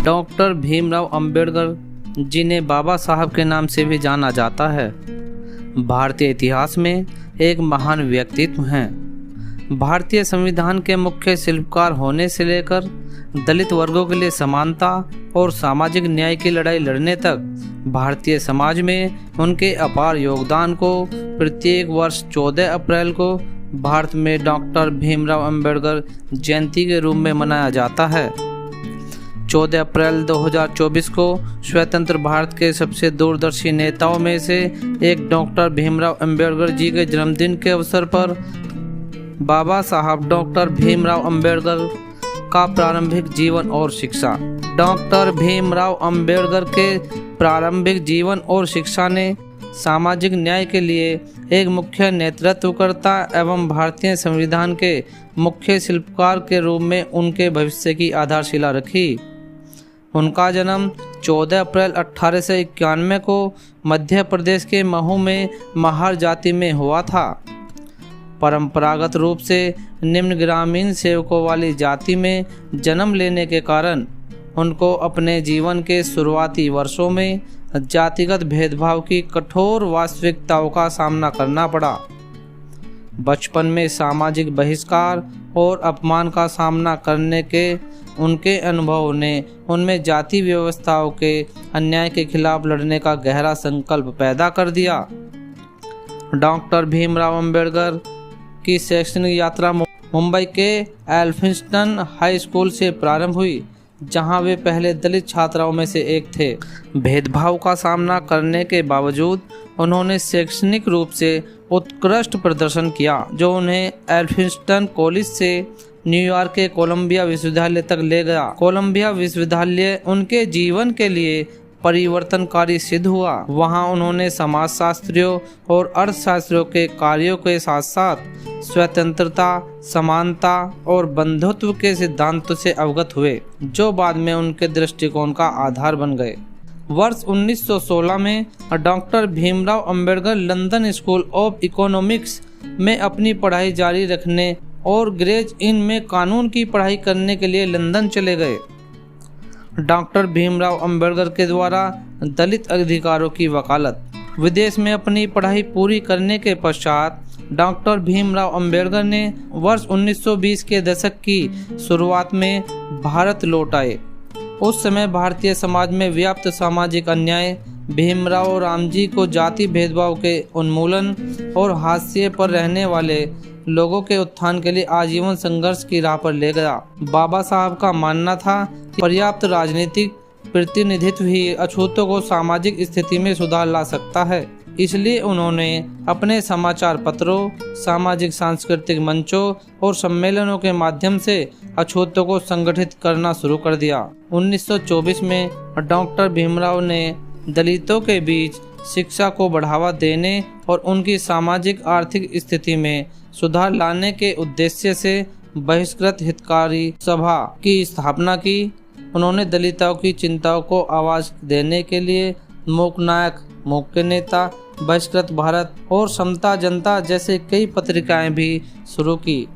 Doctor Bhimrao Ambedkar, जिन्हें बाबा साहब के नाम से भी जाना जाता है, भारतीय इतिहास में एक महान व्यक्तित्व हैं। भारतीय संविधान के मुख्य शिल्पकार होने से लेकर दलित वर्गों के लिए समानता और सामाजिक न्याय की लड़ाई लड़ने तक भारतीय समाज में उनके अपार योगदान को प्रत्येक वर्ष 14 अप्रैल को भारत में डॉक्टर भीमराव अंबेडकर जयंती के रूप में मनाया जाता है। 14 अप्रैल 2024 को स्वतंत्र भारत के सबसे दूरदर्शी नेताओं में से एक डॉक्टर भीमराव अंबेडकर जी के जन्मदिन के अवसर पर बाबा साहब डॉक्टर भीमराव अंबेडकर का प्रारंभिक जीवन और शिक्षा। डॉक्टर भीमराव अंबेडकर के प्रारंभिक जीवन और शिक्षा ने सामाजिक न्याय के लिए एक मुख्य नेतृत्वकर्ता एवं भारतीय संविधान के मुख्य शिल्पकार के रूप में उनके भविष्य की आधारशिला रखी। उनका जन्म 14 अप्रैल 1891 को मध्य प्रदेश के महू में महार जाति में हुआ था। परंपरागत रूप से निम्न ग्रामीण सेवकों वाली जाति में जन्म लेने के कारण उनको अपने जीवन के शुरुआती वर्षों में जातिगत भेदभाव की कठोर वास्तविकताओं का सामना करना पड़ा। बचपन में सामाजिक बहिष्कार और अपमान का सामना करने के उनके अनुभव ने उनमें जाति व्यवस्थाओं के अन्याय के खिलाफ लड़ने का गहरा संकल्प पैदा कर दिया। डॉक्टर भीमराव अंबेडकर की शैक्षणिक यात्रा मुंबई के एल्फिंस्टन हाई स्कूल से प्रारंभ हुई, जहां वे पहले दलित छात्राओं में से एक थे। भेदभाव का सामना करने के बावजूद उन्होंने शैक्षणिक रूप से उत्कृष्ट प्रदर्शन किया, जो उन्हें एल्फिंस्टन कॉलेज से न्यूयॉर्क के कोलंबिया विश्वविद्यालय तक ले गया। कोलंबिया विश्वविद्यालय उनके जीवन के लिए परिवर्तनकारी सिद्ध हुआ। वहां उन्होंने समाजशास्त्रियों और अर्थशास्त्रियों के कार्यों के साथ साथ स्वतंत्रता, समानता और बंधुत्व के सिद्धांतों से अवगत हुए, जो बाद में उनके दृष्टिकोण का आधार बन गए। वर्ष 1916 में doctor Bhimrao Ambedkar London school of economics में अपनी पढ़ाई जारी रखने और ग्रेज इन में कानून की पढ़ाई करने के लिए लंदन चले गए। डॉक्टर भीमराव अंबेडकर के द्वारा दलित अधिकारों की वकालत। विदेश में अपनी पढ़ाई पूरी करने के पश्चात डॉक्टर भीमराव अंबेडकर ने वर्ष 1920 के दशक की शुरुआत में भारत लौट आए। उस समय भारतीय समाज में व्याप्त सामाजिक अन्याय भीमराव रामजी को जाति भेदभाव के उन्मूलन और हाशिए पर रहने वाले लोगों के उत्थान के लिए आजीवन संघर्ष की राह पर ले गया। बाबा साहब का मानना था कि पर्याप्त राजनीतिक प्रतिनिधित्व ही अछूतों को सामाजिक स्थिति में सुधार ला सकता है। इसलिए उन्होंने अपने समाचार पत्रों, सामाजिक सांस्कृतिक मंचों और सम्मेलनों के माध्यम से अछूतों को संगठित करना शुरू कर दिया। 1924 में डॉक्टर भीमराव ने दलितों के बीच शिक्षा को बढ़ावा देने और उनकी सामाजिक आर्थिक स्थिति में सुधार लाने के उद्देश्य से बहिष्कृत हितकारी सभा की स्थापना की। उन्होंने दलितों की चिंताओं को आवाज देने के लिए मूक नायक, मुख्य नेता, बहिष्कृत भारत और समता जनता जैसे कई पत्रिकाएं भी शुरू की।